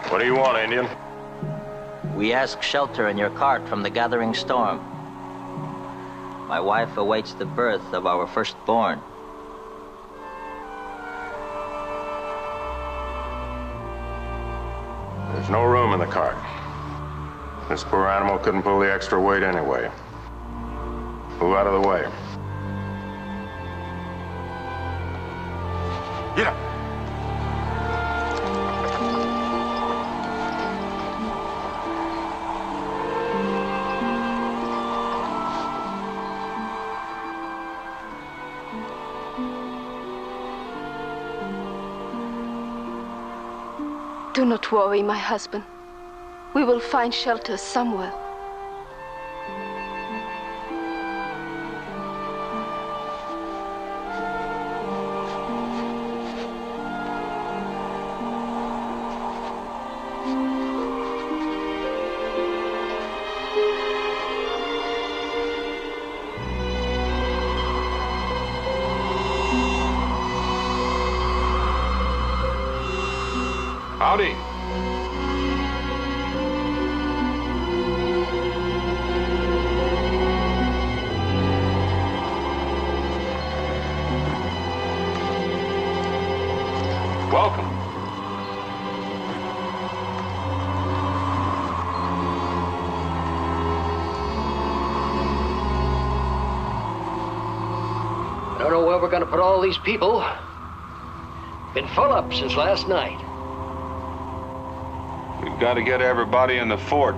What do you want, Indian? We ask shelter in your cart from the gathering storm. My wife awaits the birth of our firstborn. There's no room in the cart. This poor animal couldn't pull the extra weight anyway. Move out of the way. Get up. Do not worry, my husband. We will find shelter somewhere. Howdy. Welcome. I don't know where we're going to put all these people. Been full up since last night. We've got to get everybody in the fort.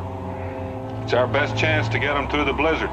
It's our best chance to get them through the blizzard.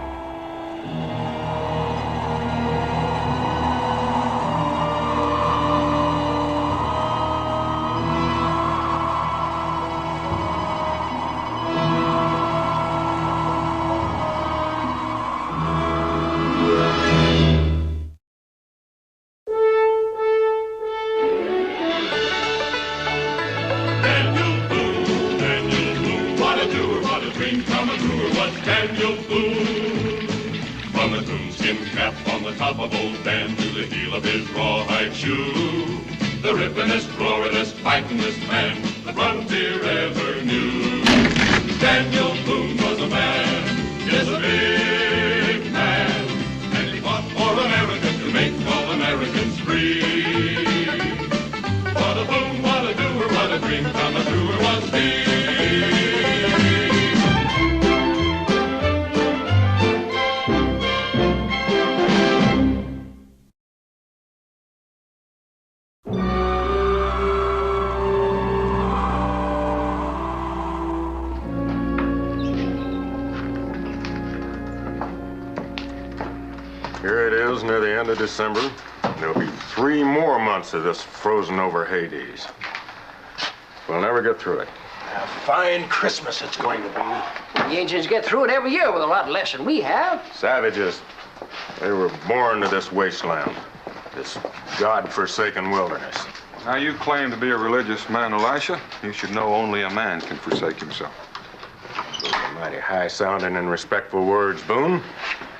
Top of old Dan to the heel of his rawhide shoe. The rippin'est, roarin'est, fightin'est man the frontier ever knew. Daniel Boone was a man, yes, a big man, and he fought for America to make all Americans free. What a Boone, what a doer, what a dream come truer was he. Here it is, near the end of December. There'll be 3 more months of this frozen over Hades. We'll never get through it. A fine Christmas it's going to be. The Indians get through it every year with a lot less than we have. Savages, they were born to this wasteland, this God-forsaken wilderness. Now, you claim to be a religious man, Elisha. You should know only a man can forsake himself. Those are mighty high-sounding and respectful words, Boone.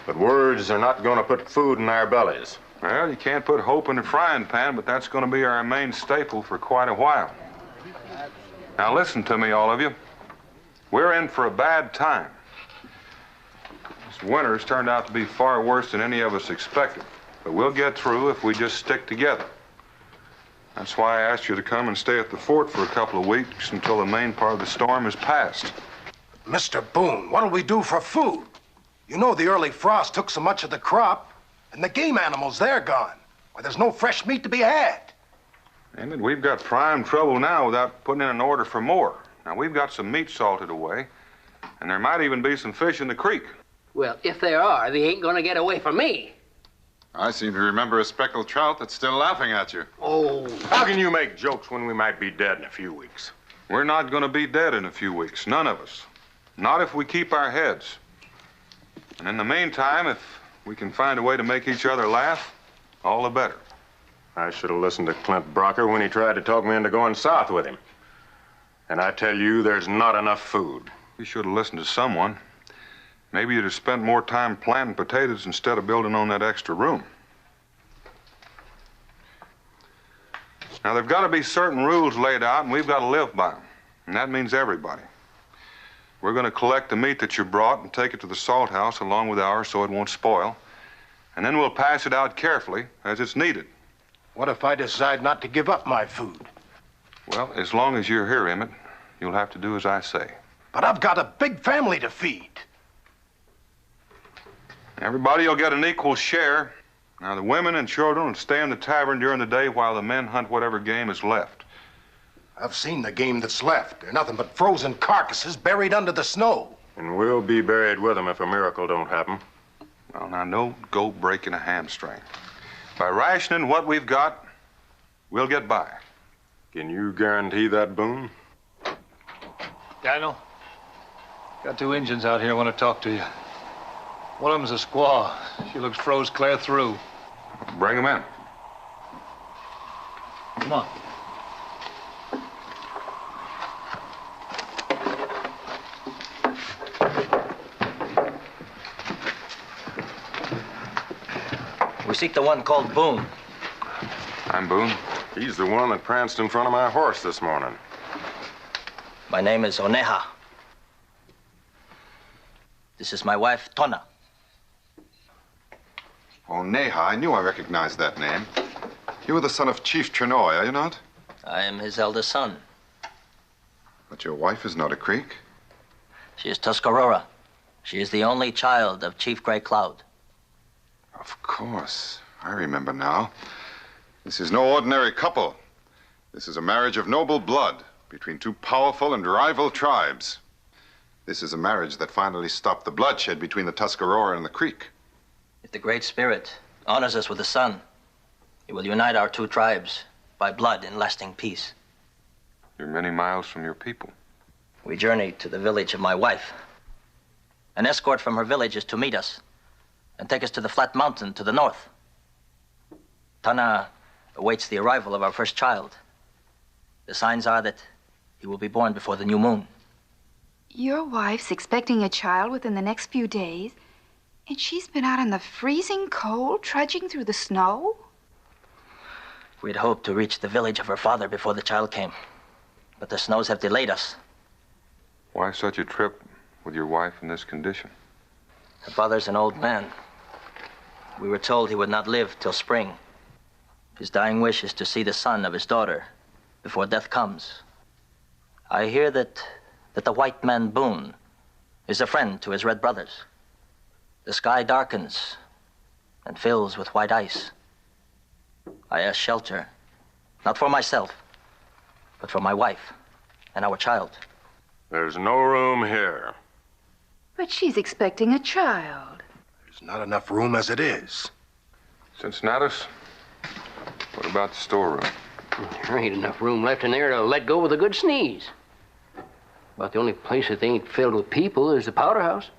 But words are not going to put food in our bellies. Well, you can't put hope in a frying pan, but that's going to be our main staple for quite a while. Now, listen to me, all of you. We're in for a bad time. This winter's turned out to be far worse than any of us expected. But we'll get through if we just stick together. That's why I asked you to come and stay at the fort for a couple of weeks until the main part of the storm is past. Mr. Boone, what'll we do for food? You know the early frost took so much of the crop, and the game animals, they're gone. Why, there's no fresh meat to be had. Emmett, we've got prime trouble now without putting in an order for more. Now, we've got some meat salted away, and there might even be some fish in the creek. Well, if there are, they ain't gonna get away from me. I seem to remember a speckled trout that's still laughing at you. Oh. How can you make jokes when we might be dead in a few weeks? We're not going to be dead in a few weeks, none of us. Not if we keep our heads. And in the meantime, if we can find a way to make each other laugh, all the better. I should have listened to Clint Brocker when he tried to talk me into going south with him. And I tell you, there's not enough food. You should have listened to someone. Maybe you'd have spent more time planting potatoes instead of building on that extra room. Now, there've got to be certain rules laid out, and we've got to live by them. And that means everybody. We're going to collect the meat that you brought and take it to the salt house along with ours so it won't spoil. And then we'll pass it out carefully as it's needed. What if I decide not to give up my food? Well, as long as you're here, Emmett, you'll have to do as I say. But I've got a big family to feed. Everybody will get an equal share. Now, the women and children will stay in the tavern during the day while the men hunt whatever game is left. I've seen the game that's left. They're nothing but frozen carcasses buried under the snow. And we'll be buried with them if a miracle don't happen. Well, now, don't go breaking a hamstring. By rationing what we've got, we'll get by. Can you guarantee that, Boone? Daniel, got 2 Injuns out here want to talk to you. One of them's a squaw. She looks froze clear through. Bring them in. Come on. We seek the one called Boone. I'm Boone. He's the one that pranced in front of my horse this morning. My name is Oneha. This is my wife, Tona. Oh, Neha, I knew I recognized that name. You are the son of Chief Trenoy, are you not? I am his eldest son. But your wife is not a Creek. She is Tuscarora. She is the only child of Chief Gray Cloud. Of course. I remember now. This is no ordinary couple. This is a marriage of noble blood between 2 powerful and rival tribes. This is a marriage that finally stopped the bloodshed between the Tuscarora and the Creek. If the Great Spirit honors us with the sun, he will unite our 2 tribes by blood in lasting peace. You're many miles from your people. We journey to the village of my wife. An escort from her village is to meet us and take us to the flat mountain to the north. Tana awaits the arrival of our first child. The signs are that he will be born before the new moon. Your wife's expecting a child within the next few days, and she's been out in the freezing cold, trudging through the snow? We had hoped to reach the village of her father before the child came, but the snows have delayed us. Why such a trip with your wife in this condition? Her father's an old man. We were told he would not live till spring. His dying wish is to see the son of his daughter before death comes. I hear that the white man Boone is a friend to his red brothers. The sky darkens and fills with white ice. I ask shelter, not for myself, but for my wife and our child. There's no room here. But she's expecting a child. There's not enough room as it is. Cincinnatus, what about the storeroom? There ain't enough room left in there to let go with a good sneeze. About the only place that ain't filled with people is the powder house.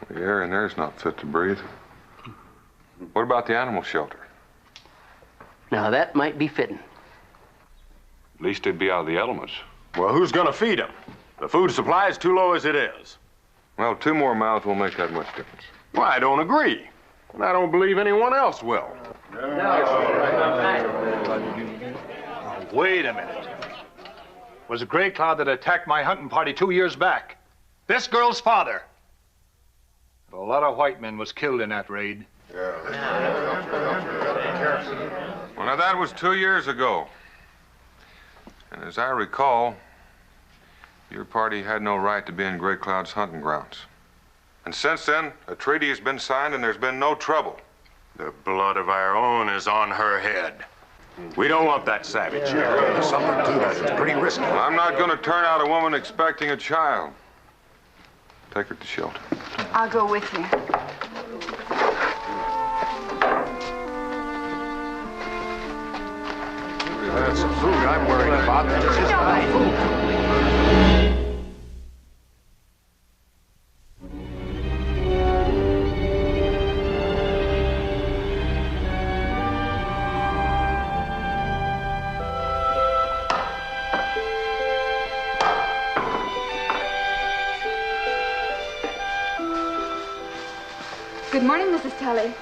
The air in there's not fit to breathe. What about the animal shelter? Now, that might be fitting. At least they'd be out of the elements. Well, who's gonna feed them? The food supply is too low as it is. Well, 2 more miles won't make that much difference. Well, I don't agree. And I don't believe anyone else will. Wait a minute. It was a Gray Cloud that attacked my hunting party 2 years back. This girl's father. But a lot of white men was killed in that raid. Well, now, that was 2 years ago. And as I recall, your party had no right to be in Gray Cloud's hunting grounds. And since then, a treaty has been signed and there's been no trouble. The blood of our own is on her head. We don't want that savage here. There's something to that. It's pretty risky. I'm not going to turn out a woman expecting a child. Take her to shelter. I'll go with you. That's the food I'm worried about. It's just my food. Good morning, Mrs. Tully.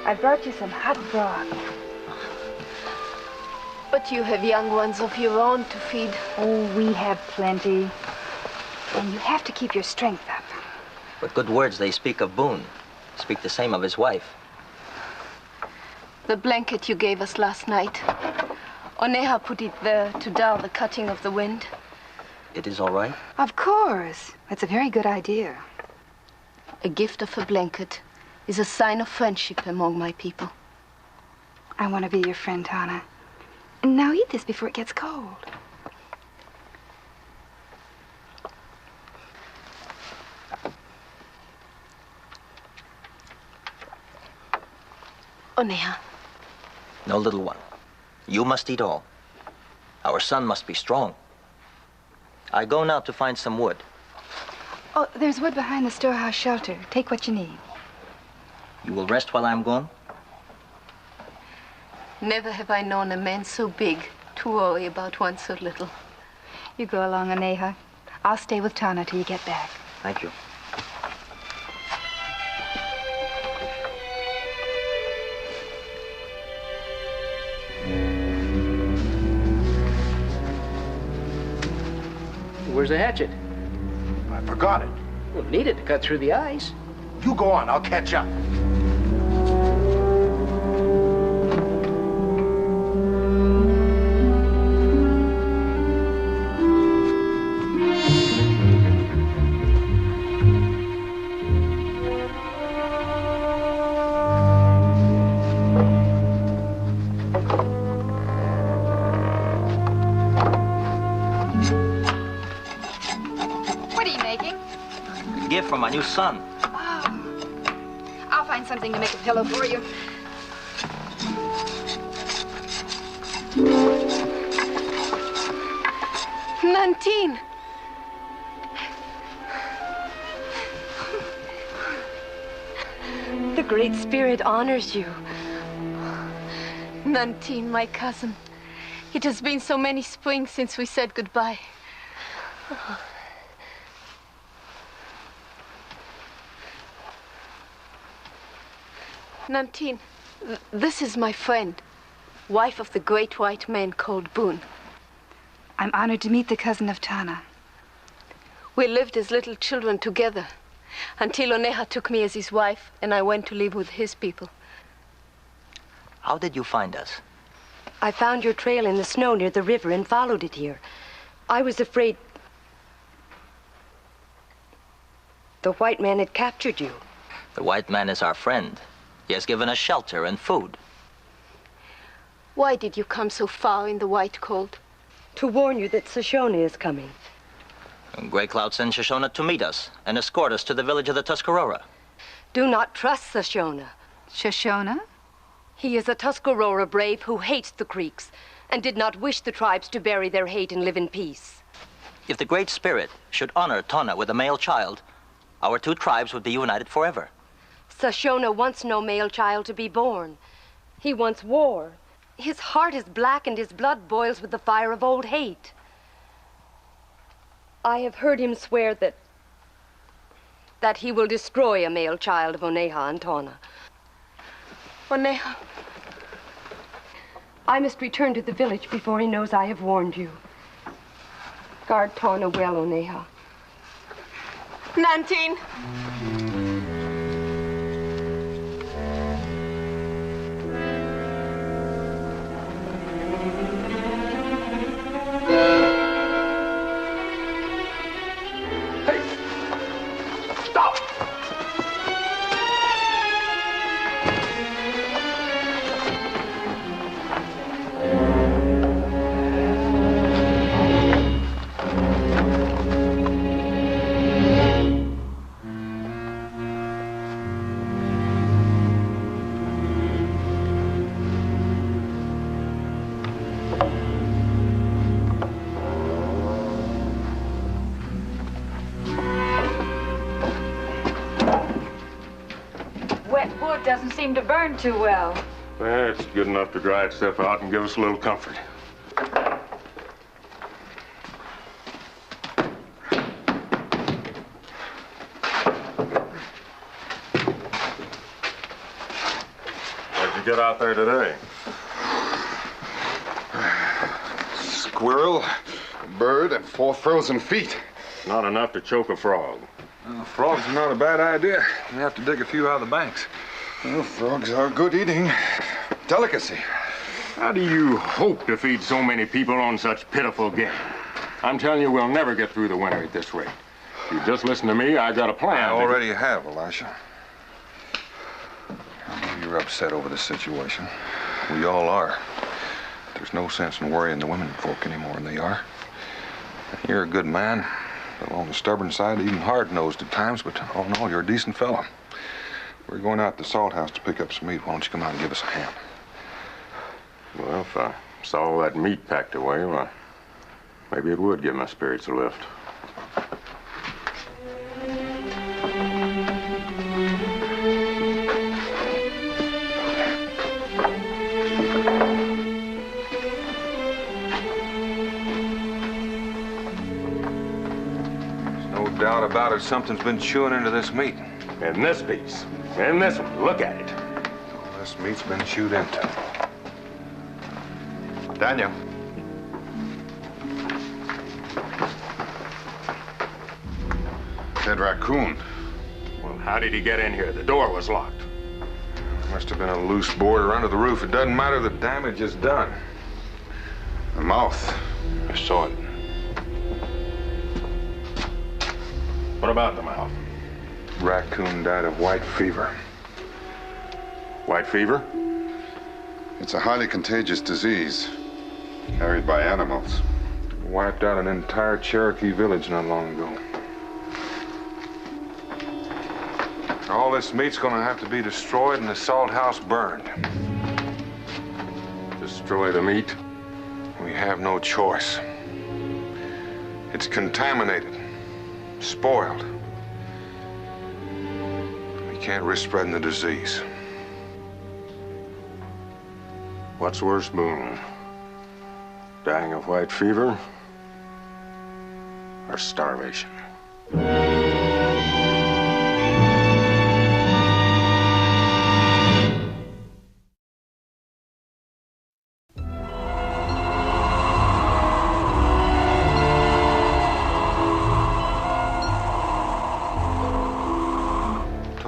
I brought you some hot broth. But you have young ones of your own to feed. Oh, we have plenty. And you have to keep your strength up. But good words they speak of Boone. Speak the same of his wife. The blanket you gave us last night. Oneha put it there to dull the cutting of the wind. It is all right? Of course. That's a very good idea. A gift of a blanket is a sign of friendship among my people. I want to be your friend, Tana. And now eat this before it gets cold. Oneha. No, little one. You must eat all. Our son must be strong. I go now to find some wood. Oh, there's wood behind the storehouse shelter. Take what you need. You will rest while I'm gone? Never have I known a man so big to worry about one so little. You go along, Oneha. I'll stay with Tana till you get back. Thank you. Where's the hatchet? I forgot it. We'll need it to cut through the ice. You go on, I'll catch up. What are you making? A gift from my new son. Oh. I'll find something to make a pillow for you. Nantine! The Great Spirit honors you. Nantine, my cousin. It has been so many springs since we said goodbye. Nantine, this is my friend, wife of the great white man called Boone. I'm honored to meet the cousin of Tana. We lived as little children together until Oneha took me as his wife and I went to live with his people. How did you find us? I found your trail in the snow near the river and followed it here. I was afraid the white man had captured you. The white man is our friend. He has given us shelter and food. Why did you come so far in the white cold? To warn you that Shoshone is coming. And Gray Cloud sent Shoshone to meet us and escort us to the village of the Tuscarora. Do not trust Shoshone. Shoshone? He is a Tuscarora brave who hates the Creeks and did not wish the tribes to bury their hate and live in peace. If the Great Spirit should honor Tana with a male child, our two tribes would be united forever. Shoshone wants no male child to be born. He wants war. His heart is black and his blood boils with the fire of old hate. I have heard him swear that he will destroy a male child of Oneha and Tana. Oneha. I must return to the village before he knows I have warned you. Guard Tana well, Oneha. Nantine! Doesn't seem to burn too well. It's good enough to dry itself out and give us a little comfort. get out there today? Squirrel, a bird, and 4 frozen feet. Not enough to choke a frog. Frogs are not a bad idea. We have to dig a few out of the banks. Well, frogs are good eating. Delicacy. How do you hope to feed so many people on such pitiful game? I'm telling you, we'll never get through the winter at this rate. If you just listen to me, I got a plan. I already have, Elisha. I know you're upset over the situation. We all are. There's no sense in worrying the women folk any more than they are. You're a good man, but on the stubborn side, even hard-nosed at times, but all in all, you're a decent fellow. We're going out to the salt house to pick up some meat. Why don't you come out and give us a hand? Well, if I saw all that meat packed away, well, maybe it would give my spirits a lift. Doubt about it, something's been chewing into this meat. And this piece. And this one. Look at it. Well, this meat's been chewed into. Daniel. Dead raccoon. Well, how did he get in here? The door was locked. There must have been a loose board under the roof. It doesn't matter, the damage is done. The mouth. I saw it. What about the mouth? Raccoon died of white fever. White fever? It's a highly contagious disease carried by animals. Wiped out an entire Cherokee village not long ago. All this meat's gonna have to be destroyed and the salt house burned. Destroy the meat? We have no choice. It's contaminated. Spoiled. We can't risk spreading the disease. What's worse, Boone? Dying of white fever or starvation?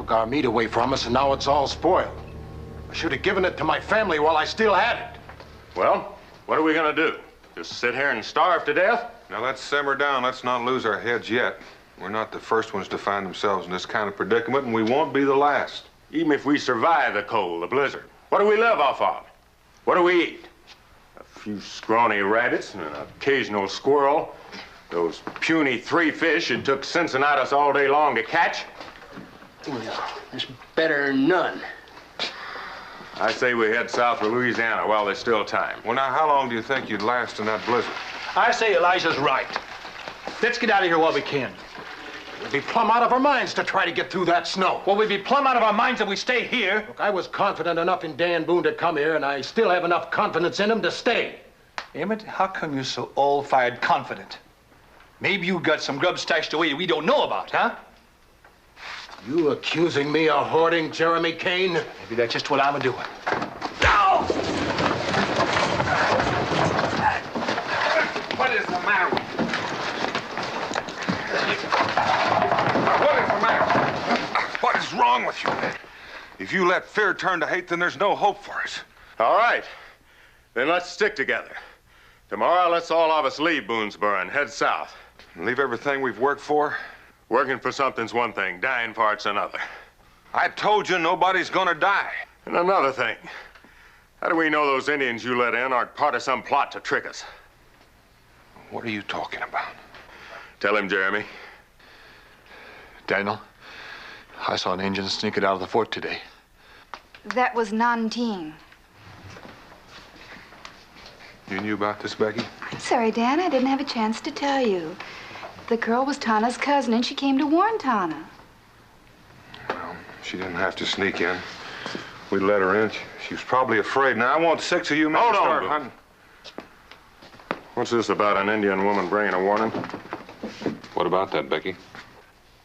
Our meat away from us, and now it's all spoiled. I should have given it to my family while I still had it. Well, what are we gonna do? Just sit here and starve to death? Now let's simmer down. Let's not lose our heads yet. We're not the first ones to find themselves in this kind of predicament, and we won't be the last. Even if we survive the cold, the blizzard, what do we live off of? What do we eat? A few scrawny rabbits and an occasional squirrel. Those puny 3 fish it took Cincinnatus all day long to catch. Well, it's better than none. I say we head south for Louisiana while there's still time. Well, now, how long do you think you'd last in that blizzard? I say Elijah's right. Let's get out of here while we can. We'd be plumb out of our minds to try to get through that snow. Well, we'd be plumb out of our minds if we stay here. Look, I was confident enough in Dan Boone to come here, and I still have enough confidence in him to stay. Emmett, how come you're so all-fired confident? Maybe you got some grub stashed away we don't know about, huh? You accusing me of hoarding, Jeremy Kane? Maybe that's just what I'm a-doing. What is the matter with you? What is the matter? What is wrong with you? If you let fear turn to hate, then there's no hope for us. All right. Then let's stick together. Tomorrow, let's all of us leave Boonesboro and head south. Leave everything we've worked for? Working for something's one thing, dying for it's another. I told you nobody's gonna die. And another thing. How do we know those Indians you let in aren't part of some plot to trick us? What are you talking about? Tell him, Jeremy. Daniel, I saw an Indian sneaking out of the fort today. That was Nanting. You knew about this, Becky? I'm sorry, Dan. I didn't have a chance to tell you. The girl was Tana's cousin, and she came to warn Tana. Well, she didn't have to sneak in. We let her in. She was probably afraid. Now, I want 6 of you men to start hunting. What's this about an Indian woman bringing a warning? What about that, Becky?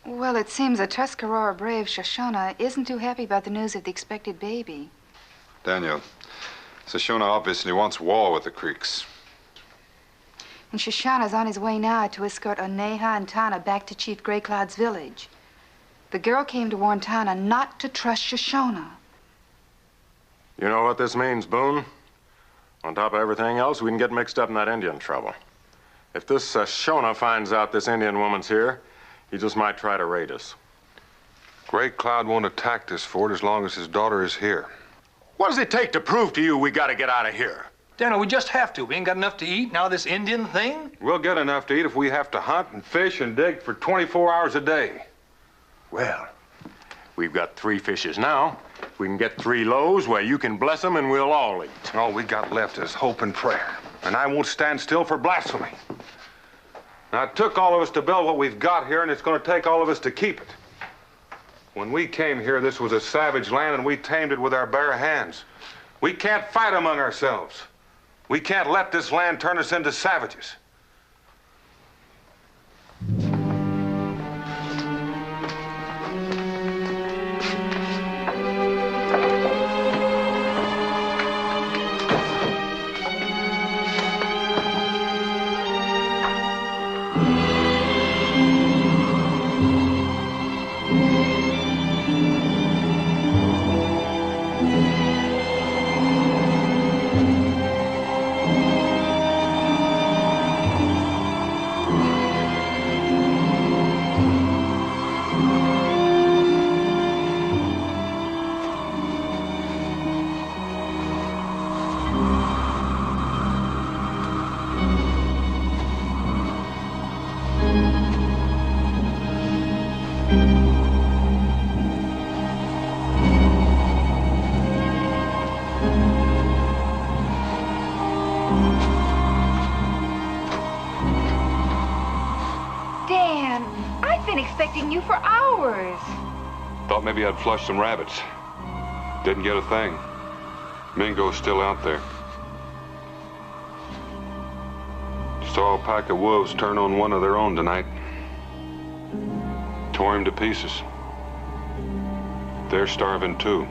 Well, it seems a Tuscarora brave, Shoshone, isn't too happy about the news of the expected baby. Daniel, Shoshone obviously wants war with the Creeks. And Shoshana's on his way now to escort Oneha and Tana back to Chief Greycloud's village. The girl came to warn Tana not to trust Shoshona. You know what this means, Boone? On top of everything else, we can get mixed up in that Indian trouble. If this Shoshona finds out this Indian woman's here, he just might try to raid us. Greycloud won't attack this fort as long as his daughter is here. What does it take to prove to you we gotta get out of here? Daniel, we just have to. We ain't got enough to eat. Now this Indian thing? We'll get enough to eat if we have to hunt and fish and dig for 24 hours a day. Well, we've got 3 fishes now. If we can get 3 loaves, well, you can bless them and we'll all eat. All we got left is hope and prayer. And I won't stand still for blasphemy. Now, it took all of us to build what we've got here, and it's going to take all of us to keep it. When we came here, this was a savage land, and we tamed it with our bare hands. We can't fight among ourselves. We can't let this land turn us into savages. Dan, I've been expecting you for hours. Thought maybe I'd flush some rabbits. Didn't get a thing. Mingo's still out there. Saw a pack of wolves turn on one of their own tonight. Tore him to pieces. They're starving too.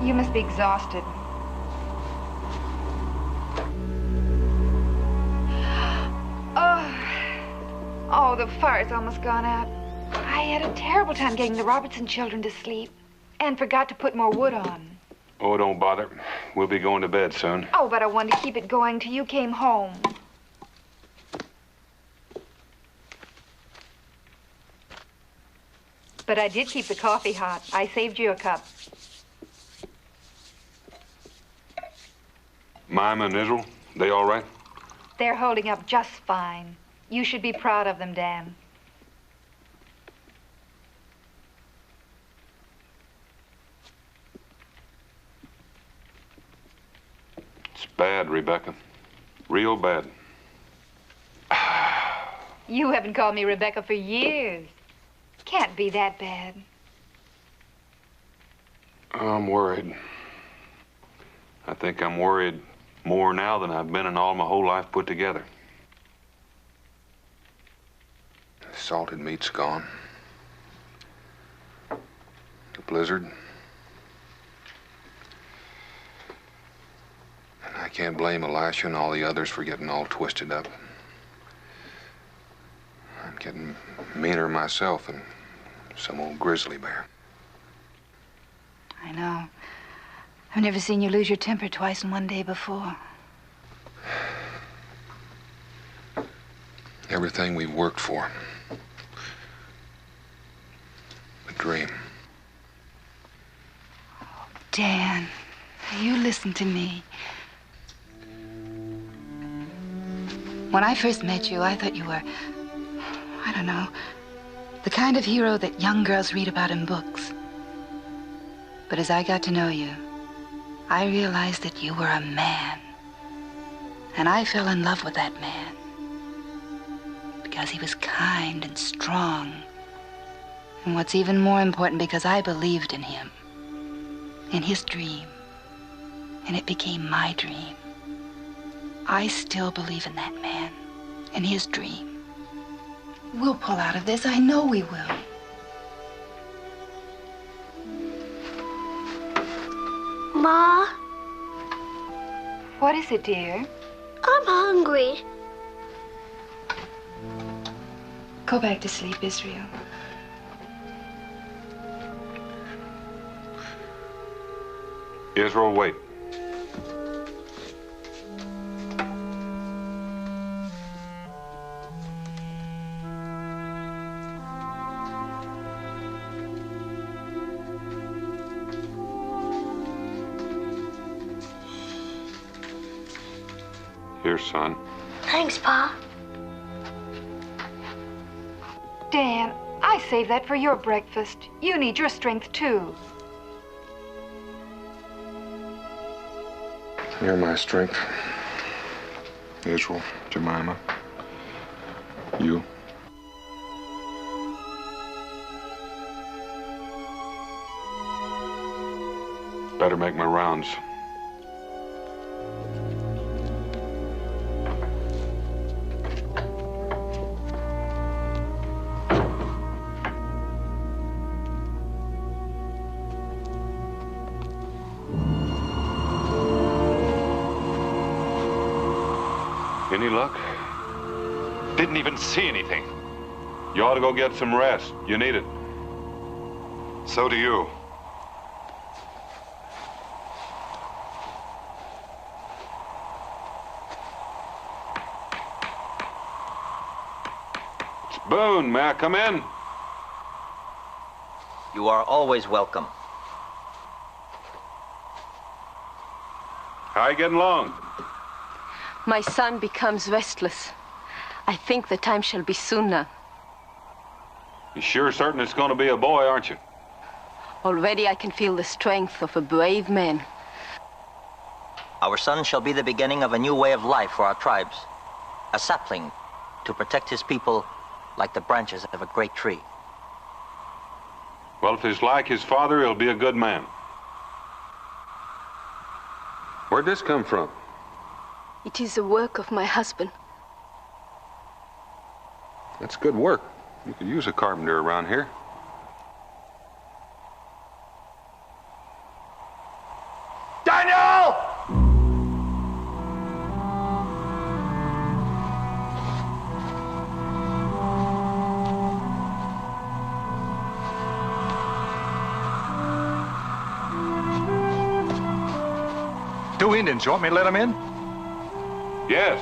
You must be exhausted. Oh, the fire's almost gone out. I had a terrible time getting the Robertson children to sleep and forgot to put more wood on. Oh, don't bother. We'll be going to bed soon. Oh, but I wanted to keep it going till you came home. But I did keep the coffee hot. I saved you a cup. Mima and Israel, they all right? They're holding up just fine. You should be proud of them, Dan. It's bad, Rebecca. Real bad. You haven't called me Rebecca for years. Can't be that bad. I'm worried. I think I'm worried more now than I've been in all my whole life put together. Salted meat's gone. The blizzard. And I can't blame Elisha and all the others for getting all twisted up. I'm getting meaner myself than some old grizzly bear. I know. I've never seen you lose your temper twice in one day before. Everything we've worked for. A dream. Dan, you listen to me. When I first met you, I thought you were, I don't know, the kind of hero that young girls read about in books. But as I got to know you, I realized that you were a man. And I fell in love with that man. Because he was kind and strong. And what's even more important, because I believed in him. In his dream. And it became my dream. I still believe in that man. In his dream. We'll pull out of this. I know we will. Ma, What is it, dear? I'm hungry. Go back to sleep, Israel. Israel, wait. Here, son. Thanks, Pa. Dan, I saved that for your breakfast. You need your strength, too. You're my strength. Israel, Jemima. You. Better make my rounds. Any luck? Didn't even see anything. You ought to go get some rest. You need it. So do you. It's Boone. May I come in? You are always welcome. How you getting along? My son becomes restless. I think the time shall be soon now. You're sure certain it's going to be a boy, aren't you? Already I can feel the strength of a brave man. Our son shall be the beginning of a new way of life for our tribes. A sapling to protect his people like the branches of a great tree. Well, if he's like his father, he'll be a good man. Where'd this come from? It is the work of my husband. That's good work. You could use a carpenter around here. Daniel! Two Indians. You want me to let them in? Yes.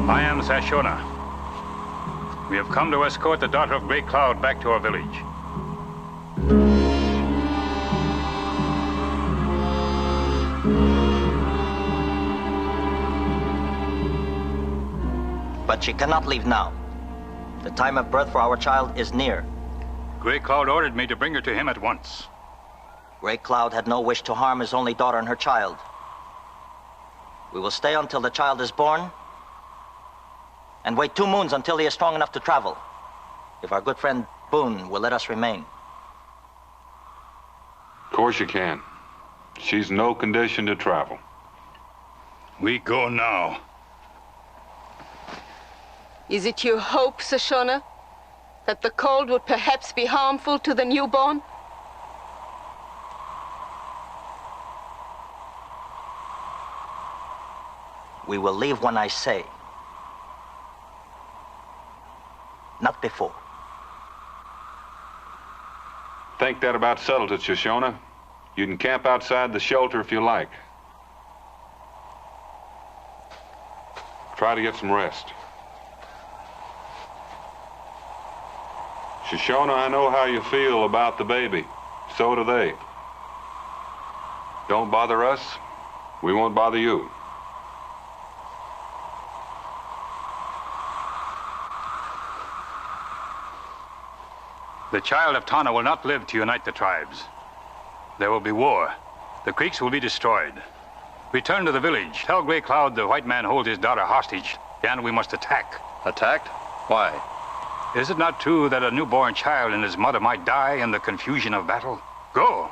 I am Sashona. We have come to escort the daughter of Great Cloud back to our village. But she cannot leave now. The time of birth for our child is near. Great Cloud ordered me to bring her to him at once. Great Cloud had no wish to harm his only daughter and her child. We will stay until the child is born and wait 2 moons until he is strong enough to travel. If our good friend Boone will let us remain. Of course you can. She's in no condition to travel. We go now. Is it your hope, Sashona, that the cold would perhaps be harmful to the newborn? We will leave when I say. Not before. Think that about settles it, Shoshona. You can camp outside the shelter if you like. Try to get some rest. Shoshona, I know how you feel about the baby. So do they. Don't bother us. We won't bother you. The child of Tana will not live to unite the tribes. There will be war. The creeks will be destroyed. Return to the village. Tell Grey Cloud the white man holds his daughter hostage, and we must attack. Attacked? Why? Is it not true that a newborn child and his mother might die in the confusion of battle? Go!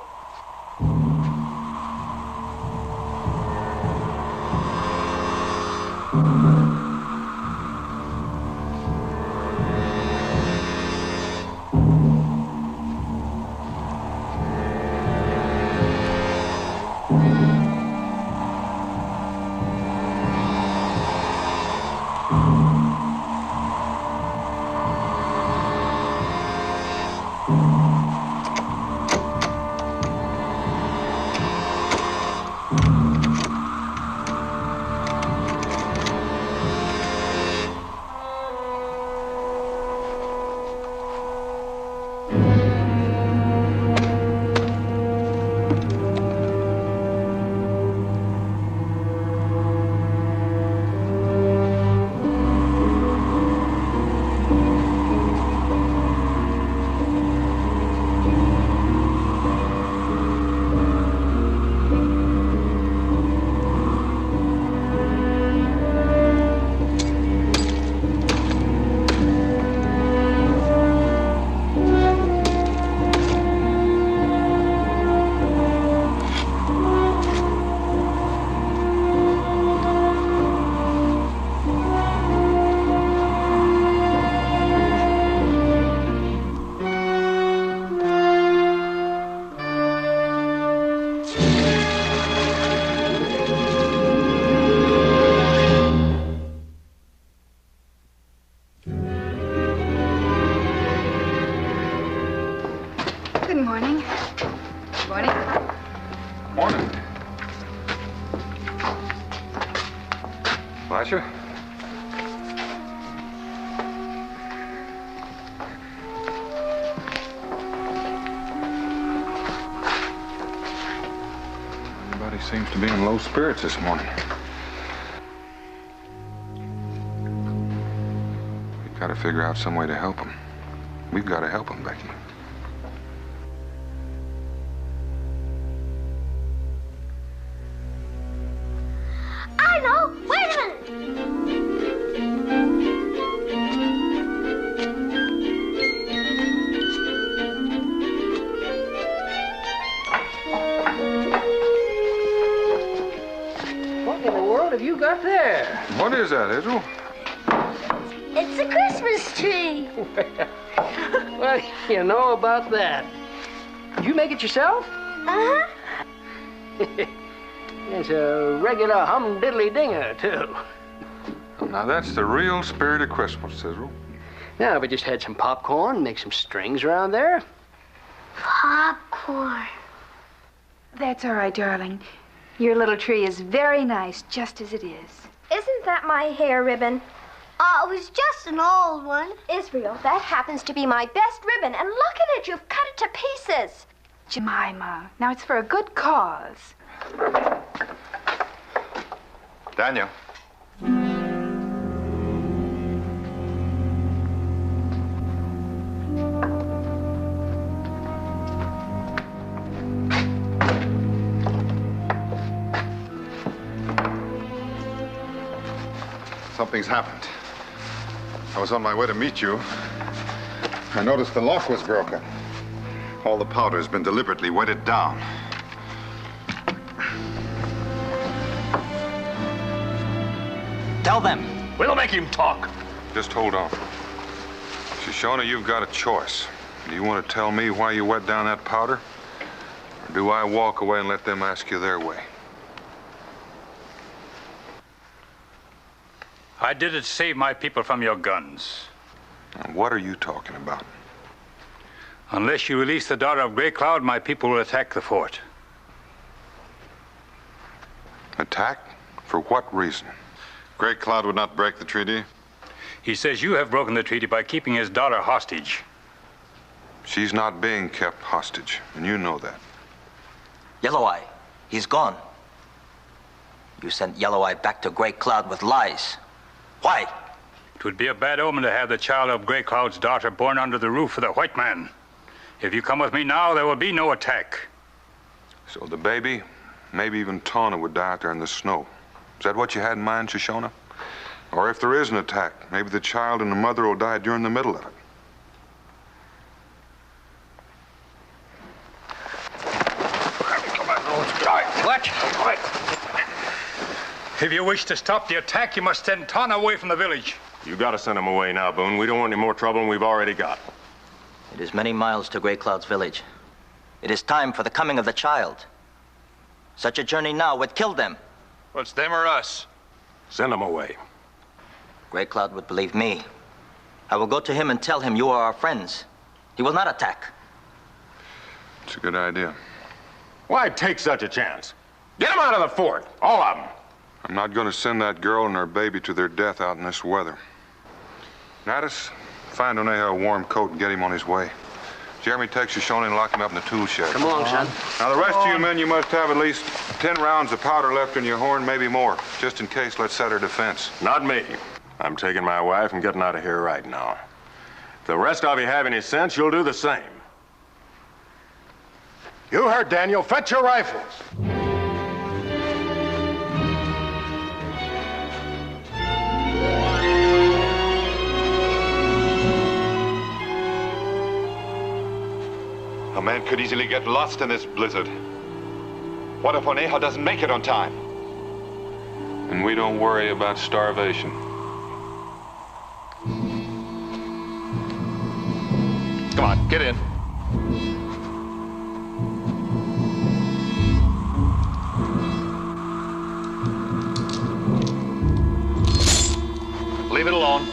Good morning. Morning. Morning. Fletcher? Everybody seems to be in low spirits this morning. We've got to figure out some way to help them. We've got to help them, Becky. I know. Wait a minute. What in the world have you got there? What is that, Israel? It's a Christmas tree. What do you know about that? Did you make it yourself? Uh-huh. It's a regular hum-diddly-dinger, too. Now, that's the real spirit of Christmas, Israel. Now, we just had some popcorn, make some strings around there. Popcorn. That's all right, darling. Your little tree is very nice, just as it is. Isn't that my hair ribbon? It was just an old one. Israel, that happens to be my best ribbon, and look at it, you've cut it to pieces. Jemima, now it's for a good cause. Daniel. Something's happened. I was on my way to meet you. I noticed the lock was broken. All the powder's been deliberately wetted down. Tell them. We'll make him talk. Just hold on. Shoshona, you've got a choice. Do you want to tell me why you wet down that powder? Or do I walk away and let them ask you their way? I did it to save my people from your guns. And what are you talking about? Unless you release the daughter of Grey Cloud, my people will attack the fort. Attack? For what reason? Grey Cloud would not break the treaty. He says you have broken the treaty by keeping his daughter hostage. She's not being kept hostage, and you know that. Yellow Eye, he's gone. You sent Yellow Eye back to Grey Cloud with lies. Why? It would be a bad omen to have the child of Grey Cloud's daughter born under the roof of the white man. If you come with me now, there will be no attack. So the baby, maybe even Tawna, would die out there in the snow. Is that what you had in mind, Shoshona? Or if there is an attack, maybe the child and the mother will die during the middle of it. What? If you wish to stop the attack, you must send Tawna away from the village. You gotta send him away now, Boone. We don't want any more trouble than we've already got. It is many miles to Grey Cloud's village. It is time for the coming of the child. Such a journey now would kill them. Well, it's them or us. Send them away. Gray Cloud would believe me. I will go to him and tell him you are our friends. He will not attack. It's a good idea. Why take such a chance? Get them out of the fort, all of them. I'm not going to send that girl and her baby to their death out in this weather. Natus, find Oneha a warm coat and get him on his way. Jeremy, take Shoshone and lock him up in the tool shed. Come along, son. Now, the rest of you men, you must have at least 10 rounds of powder left in your horn, maybe more. Just in case, let's set our defense. Not me. I'm taking my wife and getting out of here right now. If the rest of you have any sense, you'll do the same. You heard, Daniel. Fetch your rifles. A man could easily get lost in this blizzard. What if Oneha doesn't make it on time? And we don't worry about starvation. Come on, get in. Leave it alone.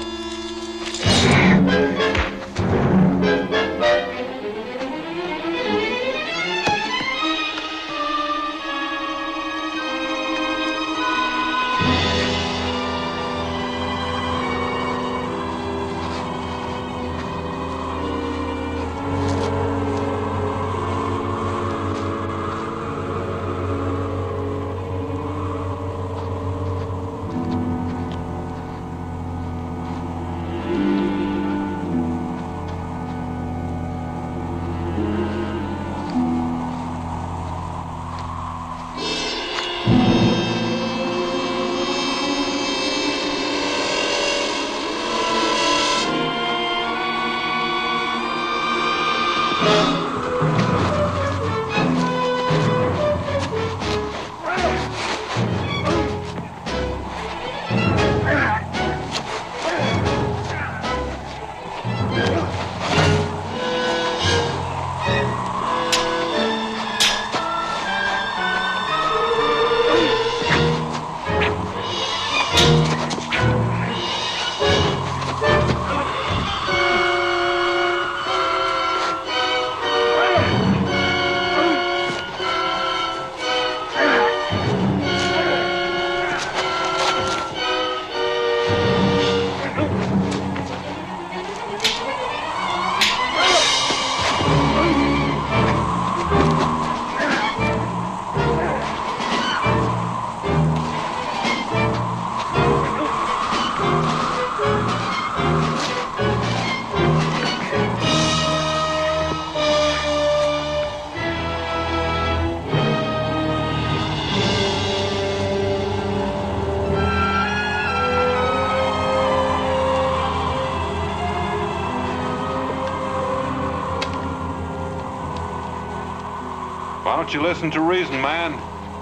Why don't you listen to reason, man?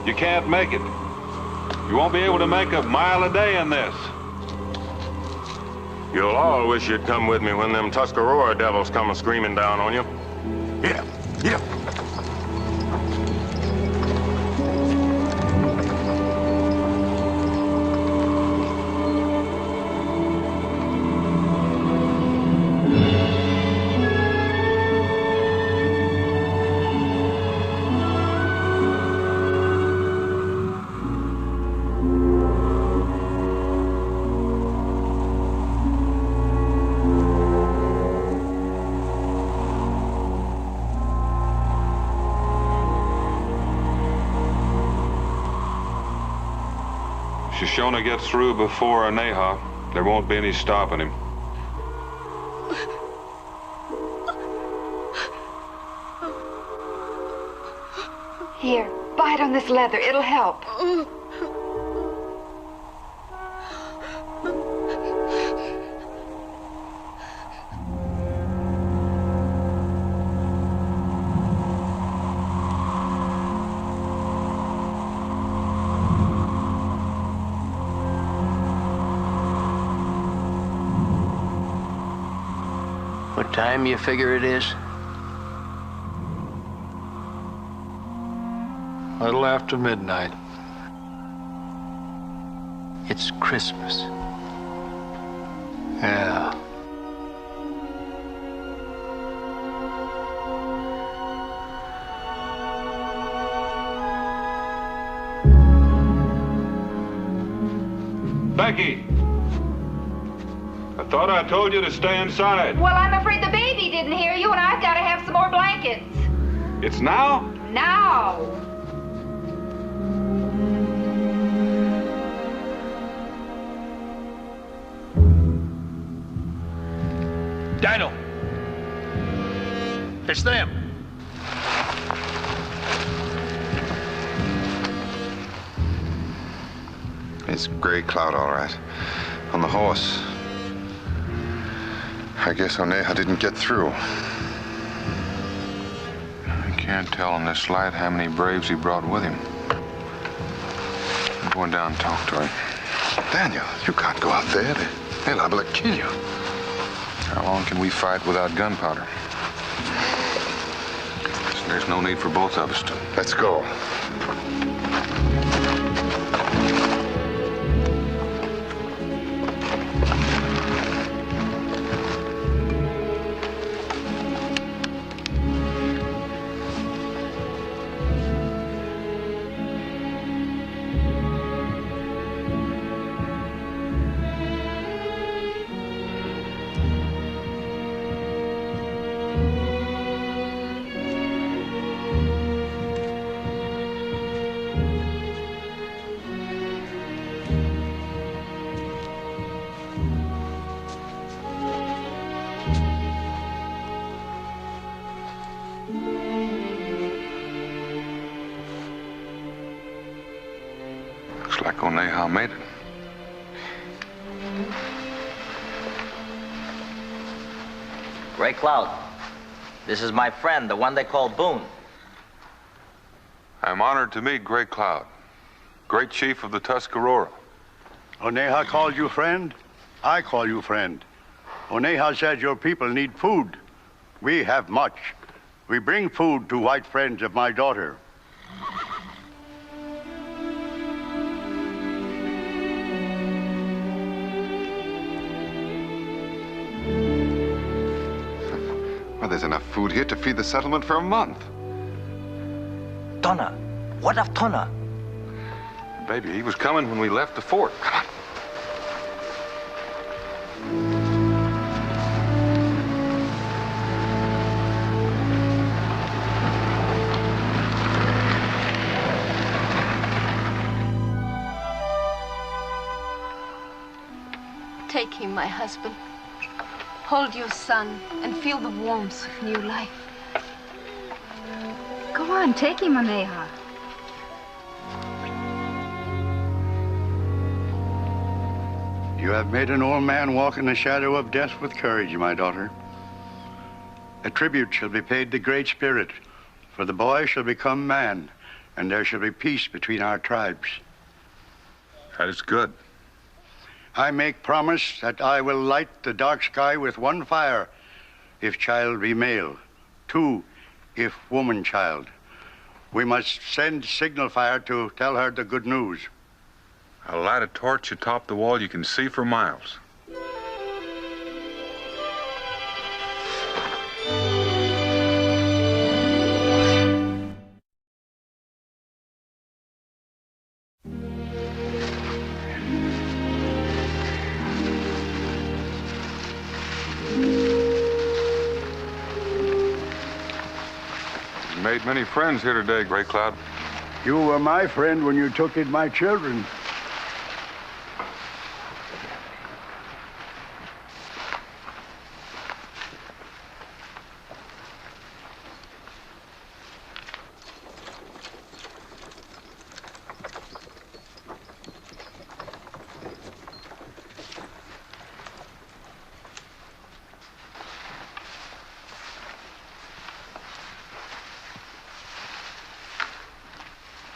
You can't make it. You won't be able to make a mile a day in this. You'll all wish you'd come with me when them Tuscarora devils come screaming down on you. Yeah, yeah. Shoshone gets through before Oneha, there won't be any stopping him. Here, bite on this leather. It'll help. What time you figure it is? A little after midnight. It's Christmas. Yeah. Becky! I thought I told you to stay inside. Well, I'm afraid the baby didn't hear you, and I've got to have some more blankets. It's now? Now. Daniel! It's them. It's Gray Cloud, all right. On the horse. I guess Oneha didn't get through. I can't tell in this light how many braves he brought with him. I'm going down and talk to him. Daniel, you can't go out there. They're liable to kill you. How long can we fight without gunpowder? There's no need for both of us to. Let's go. Looks like Oneha made it. Gray Cloud, this is my friend, the one they call Boone. I'm honored to meet Gray Cloud, great chief of the Tuscarora. Oneha called you friend? I call you friend. Oneha said your people need food. We have much. We bring food to white friends of my daughter. Well, there's enough food here to feed the settlement for a month. Tonna. What of Tonna? Baby, he was coming when we left the fort. Come on. Take him, my husband. Hold your son and feel the warmth of new life. Go on, take him, Oneha. You have made an old man walk in the shadow of death with courage, my daughter. A tribute shall be paid the Great Spirit, for the boy shall become man, and there shall be peace between our tribes. That is good. I make promise that I will light the dark sky with one fire, if child be male, two, if woman child. We must send signal fire to tell her the good news. I'll light a torch atop the wall you can see for miles. Made many friends here today, Gray Cloud. You were my friend when you took in my children.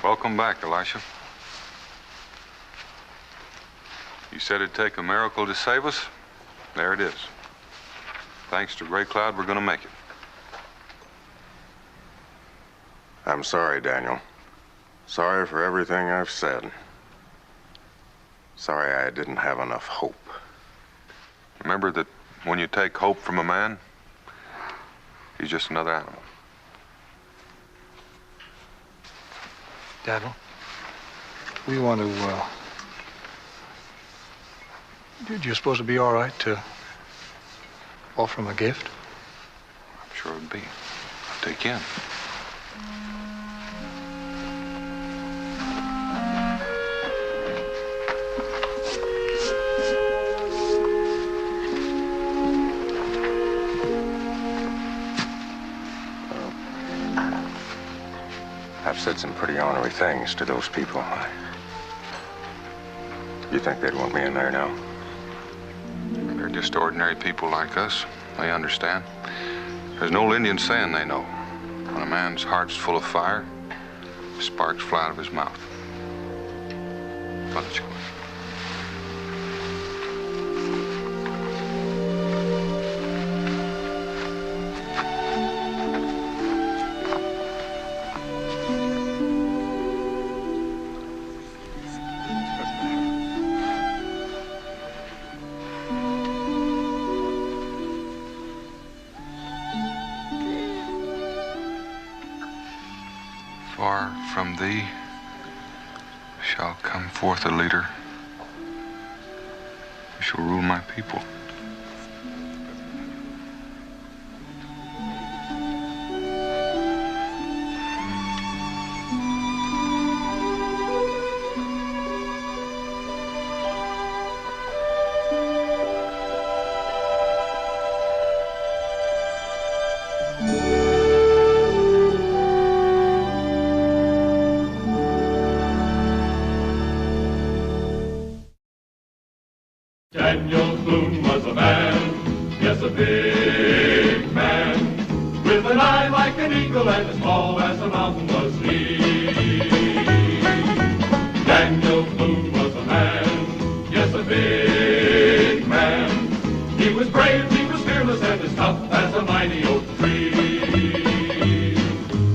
Welcome back, Elisha. You said it'd take a miracle to save us? There it is. Thanks to Gray Cloud, we're gonna make it. I'm sorry, Daniel. Sorry for everything I've said. Sorry I didn't have enough hope. Remember that when you take hope from a man, he's just another animal. Daniel, we want to, do you suppose it'd be all right to offer him a gift? I'm sure it'd be. I'll take you in. I've said some pretty ornery things to those people. You think they'd want me in there now? They're just ordinary people like us. They understand. There's an old Indian saying they know. When a man's heart's full of fire, sparks fly out of his mouth. I'll let you go. Far from thee shall come forth a leader who shall rule my people. Daniel Boone was a man, yes, a big man, with an eye like an eagle and as tall as a mountain was he. Daniel Boone was a man, yes, a big man. He was brave, he was fearless, and as tough as a mighty oak tree.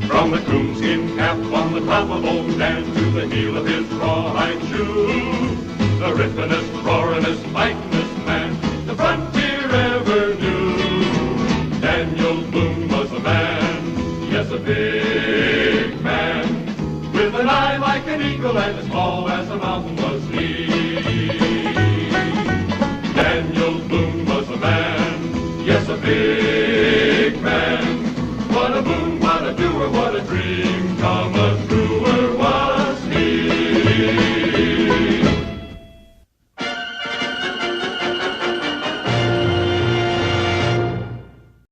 From the coonskin cap on the top of old Dan to the heel of his rawhide shoe, the ripplingest, roaringest, fightingest man the frontier ever knew. Daniel Boone was a man, yes, a big man, with an eye like an eagle and as tall as a mountain was he. Daniel Boone was a man, yes, a big man. What a boon, what a doer, what a dream.